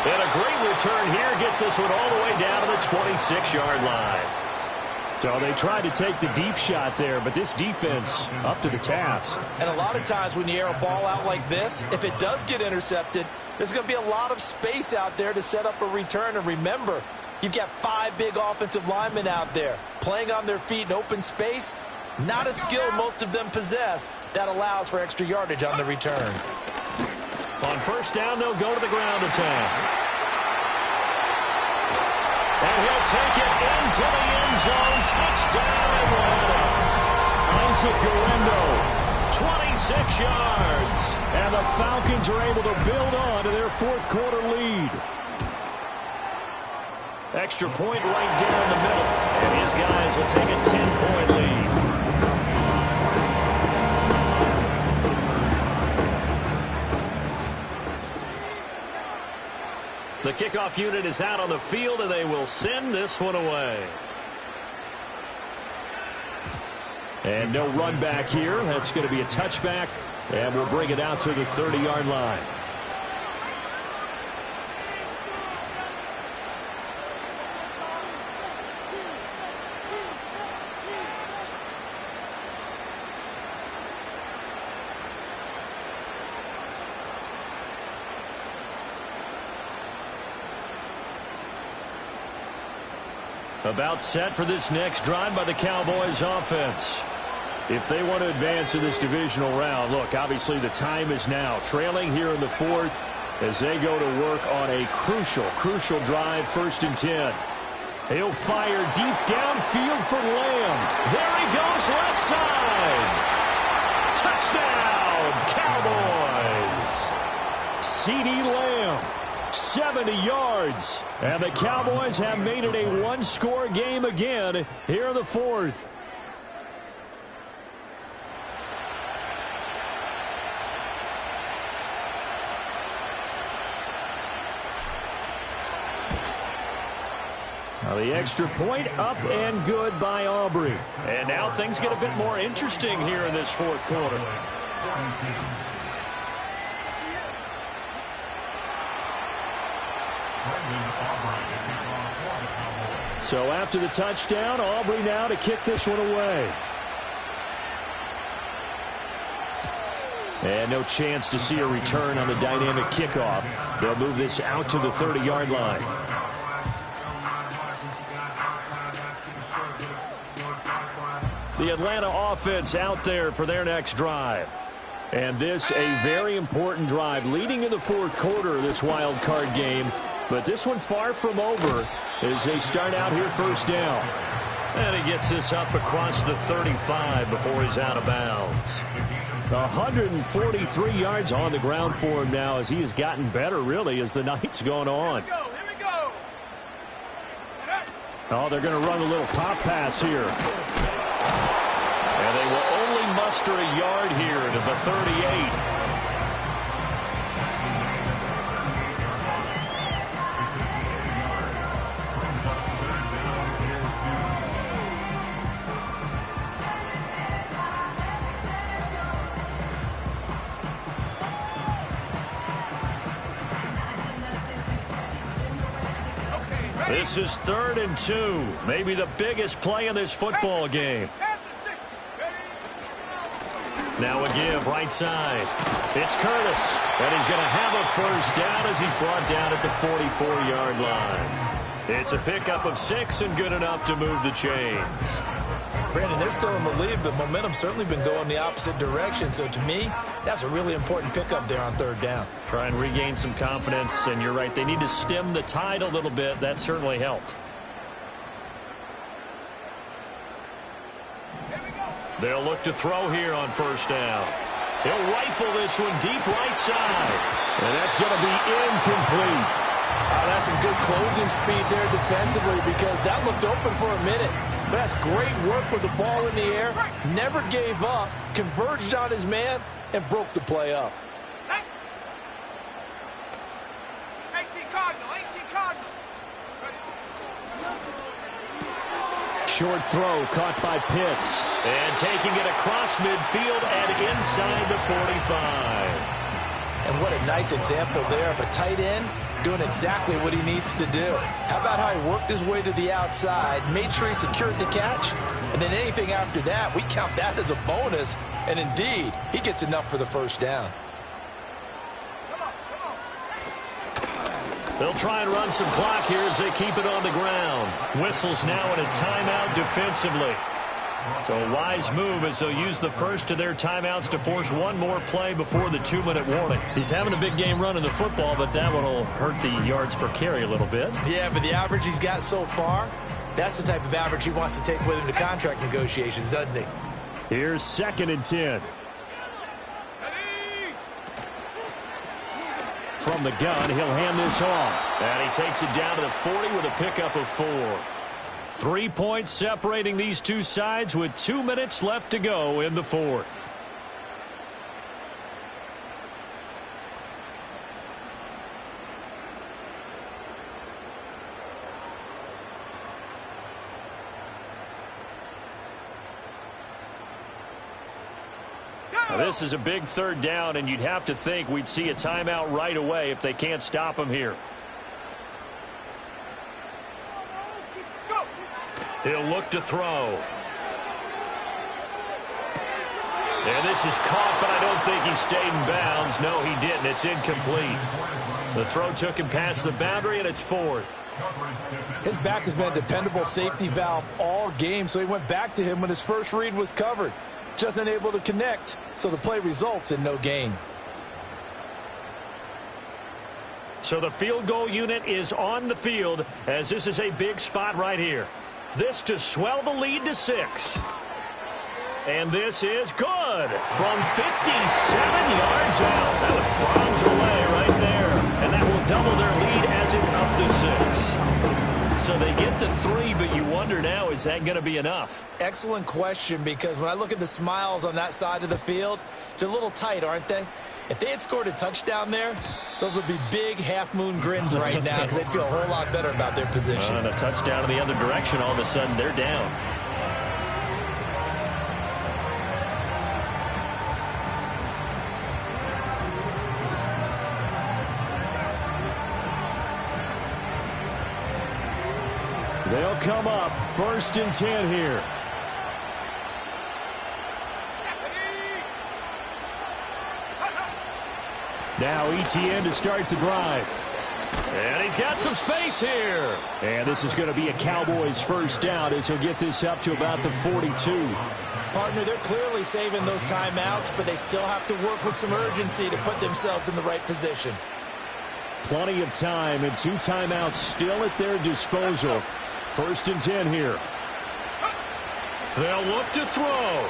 And a great return here gets this one all the way down to the 26-yard line. So they tried to take the deep shot there, but this defense up to the task. And a lot of times when you air a ball out like this, if it does get intercepted, there's going to be a lot of space out there to set up a return. And remember, you've got 5 big offensive linemen out there playing on their feet in open space. Not a skill most of them possess. That allows for extra yardage on the return. On 1st down, they'll go to the ground attack. And he'll take it into the end zone. Touchdown, Atlanta. Isaac Guerrero, 26 yards. and the Falcons are able to build on to their 4th quarter lead. Extra point right down the middle, and his guys will take a 10-point lead. The kickoff unit is out on the field, and they will send this one away. And no run back here. That's going to be a touchback, and we'll bring it out to the 30-yard line. About set for this next drive by the Cowboys offense. If they want to advance in this divisional round, look, obviously the time is now. Trailing here in the 4th as they go to work on a crucial drive, 1st and 10. He'll fire deep downfield for Lamb. There he goes, left side. Touchdown, Cowboys. CeeDee Lamb, 70 yards. And the Cowboys have made it a one-score game again here in the 4th. Now the extra point up and good by Aubrey. And now things get a bit more interesting here in this 4th quarter. So after the touchdown, Aubrey now to kick this one away. And no chance to see a return on the dynamic kickoff. They'll move this out to the 30-yard line. The Atlanta offense out there for their next drive. And this a very important drive leading in the 4th quarter of this wild card game. But this one far from over as they start out here 1st down. And he gets this up across the 35 before he's out of bounds. 143 yards on the ground for him now as he has gotten better, really, as the night's gone on. Here we go. Oh, they're going to run a little pop pass here. And they will only muster a yard here to the 38. This is 3rd and 2. Maybe the biggest play in this football game. Now a give right side. It's Curtis. And he's going to have a 1st down as he's brought down at the 44-yard line. It's a pickup of 6 and good enough to move the chains. Brandon, they're still in the lead, but momentum's certainly been going the opposite direction. So to me, that's a really important pickup there on third down. Try and regain some confidence, and you're right. They need to stem the tide a little bit. That certainly helped. They'll look to throw here on first down. He'll rifle this one deep right side. And that's going to be incomplete. That's some good closing speed there defensively because that looked open for a minute. But that's great work with the ball in the air. Never gave up, converged on his man, and broke the play up. 18 Cardinal, 18 Cardinal. Short throw caught by Pitts. And taking it across midfield and inside the 45. And what a nice example there of a tight end doing exactly what he needs to do. How about how he worked his way to the outside, made sure he secured the catch, and then anything after that, we count that as a bonus. And indeed, he gets enough for the first down. They'll try and run some clock here as they keep it on the ground. Whistles now in a timeout defensively. So a wise move as they'll use the first of their timeouts to force one more play before the 2-minute warning. He's having a big game running the football, but that one will hurt the yards per carry a little bit. Yeah, but the average he's got so far, that's the type of average he wants to take with him to contract negotiations, doesn't he? Here's 2nd and 10. From the gun, he'll hand this off. And he takes it down to the 40 with a pickup of 4. 3 points separating these two sides with 2 minutes left to go in the fourth. Now this is a big third down, and you'd have to think we'd see a timeout right away if they can't stop him here. He'll look to throw. And this is caught, but I don't think he stayed in bounds. No, he didn't. It's incomplete. The throw took him past the boundary, and it's 4th. His back has been a dependable safety valve all game, so he went back to him when his first read was covered. Just unable to connect, so the play results in no gain. So the field goal unit is on the field as this is a big spot right here. This to swell the lead to 6. And this is good from 57 yards out. That was bombs away right there. And that will double their lead as it's up to 6. So they get to 3, but you wonder now, is that going to be enough? Excellent question, because when I look at the smiles on that side of the field, they're a little tight, aren't they? If they had scored a touchdown there, those would be big half-moon grins right now because they'd feel a whole lot better about their position. And a touchdown in the other direction, all of a sudden they're down. They'll come up 1st and 10 here. Now ETN to start the drive. And he's got some space here. And this is going to be a Cowboys first down as he'll get this up to about the 42. Partner, they're clearly saving those timeouts, but they still have to work with some urgency to put themselves in the right position. Plenty of time and 2 timeouts still at their disposal. 1st and 10 here. They'll look to throw.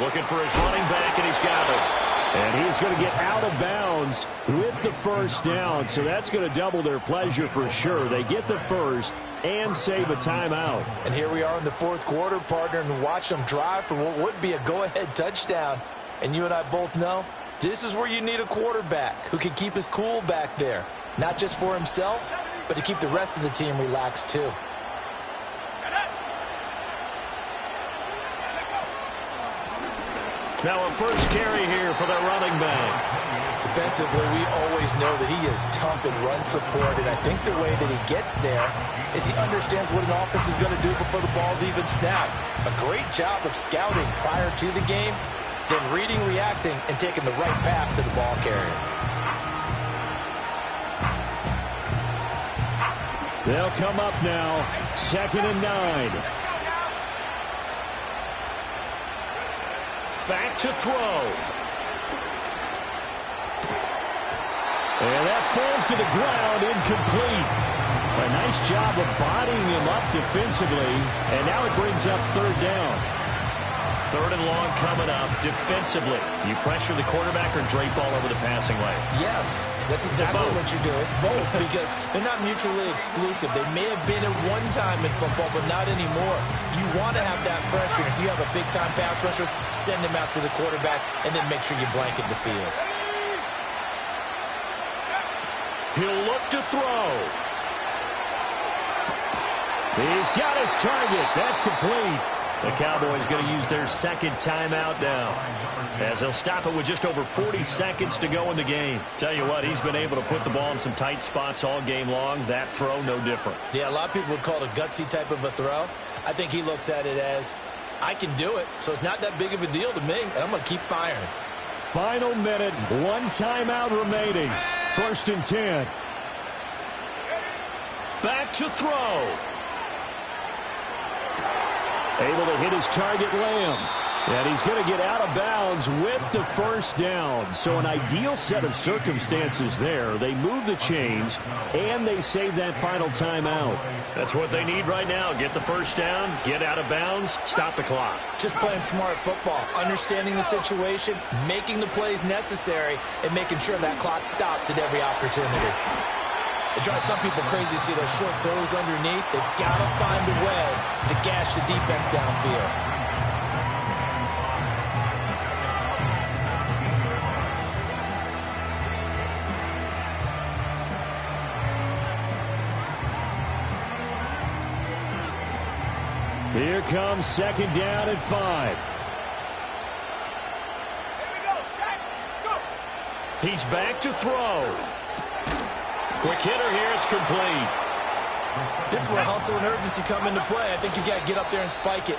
Looking for his running back, and he's got it. And he's going to get out of bounds with the first down, so that's going to double their pleasure for sure. They get the first and save a timeout. And here we are in the 4th quarter, partner, and watch them drive for what would be a go-ahead touchdown. And you and I both know this is where you need a quarterback who can keep his cool back there, not just for himself, but to keep the rest of the team relaxed too. Now a first carry here for their running back. Defensively, we always know that he is tough in run support, and I think the way that he gets there is he understands what an offense is going to do before the ball's even snapped. A great job of scouting prior to the game, then reading, reacting, and taking the right path to the ball carrier. They'll come up now, 2nd and 9. Back to throw. And that falls to the ground, incomplete. A nice job of bodying him up defensively, and now it brings up third down. Third and long coming up defensively. You pressure the quarterback or drape all over the passing lane? Yes, that's exactly what you do. It's both because they're not mutually exclusive. They may have been at one time in football, but not anymore. You want to have that pressure. If you have a big-time pass rusher, send him after the quarterback, and then make sure you blanket the field. He'll look to throw. He's got his target. That's complete. The Cowboys going to use their second timeout now, as they'll stop it with just over 40 seconds to go in the game. Tell you what, he's been able to put the ball in some tight spots all game long. That throw, no different. Yeah, a lot of people would call it a gutsy type of a throw. I think he looks at it as, I can do it, so it's not that big of a deal to me, and I'm going to keep firing. Final minute, one timeout remaining. 1st and 10. Back to throw. Able to hit his target, Lamb. And he's going to get out of bounds with the first down. So an ideal set of circumstances there. They move the chains, and they save that final timeout. That's what they need right now. Get the first down, get out of bounds, stop the clock. Just playing smart football, understanding the situation, making the plays necessary, and making sure that clock stops at every opportunity. It drives some people crazy to see those short throws underneath. They've got to find a way to gash the defense downfield. Here comes 2nd down and 5. He's back to throw. Quick hitter here, it's complete. This is where hustle and urgency come into play. I think you've got to get up there and spike it.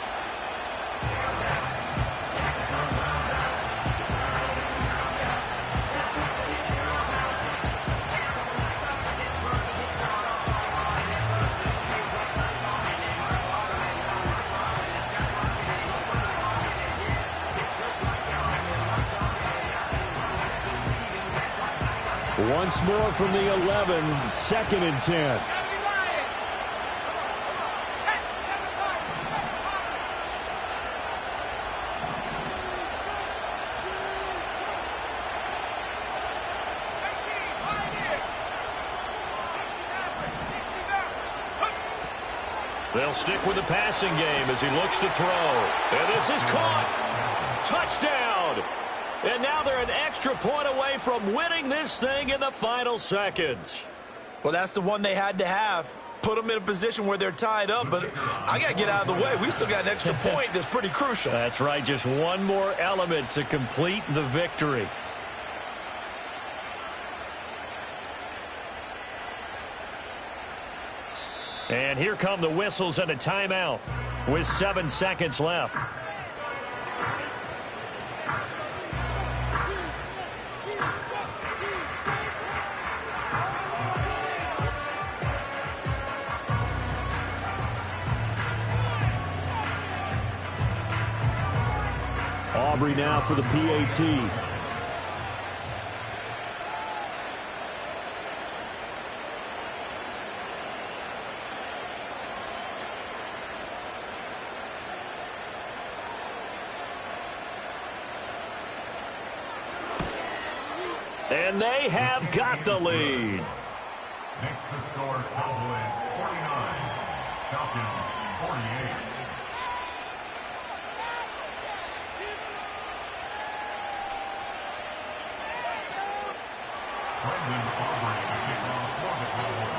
Once more from the 11, 2nd and 10. They'll stick with the passing game as he looks to throw. And this is caught. Touchdown. And now they're an extra point away from winning this thing in the final seconds. Well, that's the one they had to have. Put them in a position where they're tied up, but I got to get out of the way. We still got an extra point that's pretty crucial. That's right, just one more element to complete the victory. And here come the whistles and a timeout with 7 seconds left. Aubrey now for the PAT. And they have got the lead. Next to score, Cowboys 49, Falcons 48. Brendan Aubrey to kick off for the Cowboys.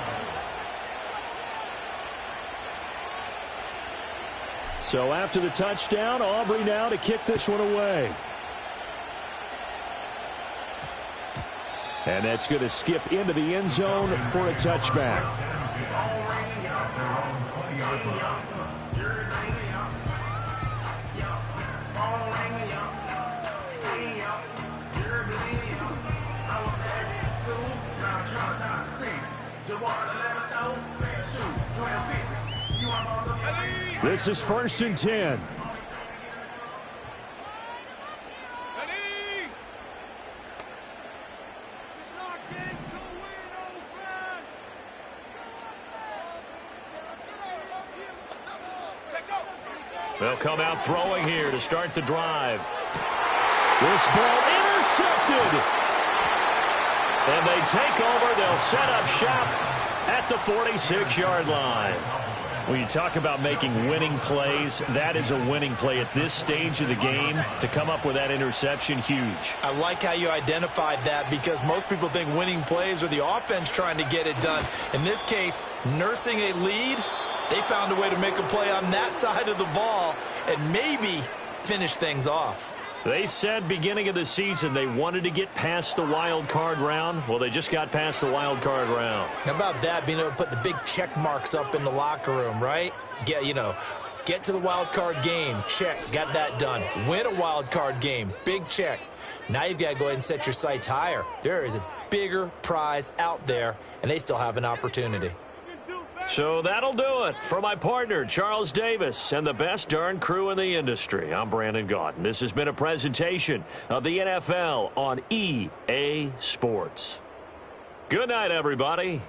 So after the touchdown, Aubrey now to kick this one away. And that's going to skip into the end zone for a touchback. This is 1st and 10. They'll come out throwing here to start the drive. This ball intercepted. And they take over. They'll set up shop at the 46-yard line. When you talk about making winning plays, that is a winning play at this stage of the game. To come up with that interception, huge. I like how you identified that, because most people think winning plays are the offense trying to get it done. In this case, nursing a lead, they found a way to make a play on that side of the ball and maybe finish things off. They said beginning of the season they wanted to get past the wild card round. Well, they just got past the wild card round. How about that, being able to put the big check marks up in the locker room, right? Get to the wild card game, check, got that done. Win a wild card game, big check. Now you've got to go ahead and set your sights higher. There is a bigger prize out there, and they still have an opportunity. So that'll do it for my partner, Charles Davis, and the best darn crew in the industry. I'm Brandon Gaudin. This has been a presentation of the NFL on EA Sports. Good night, everybody.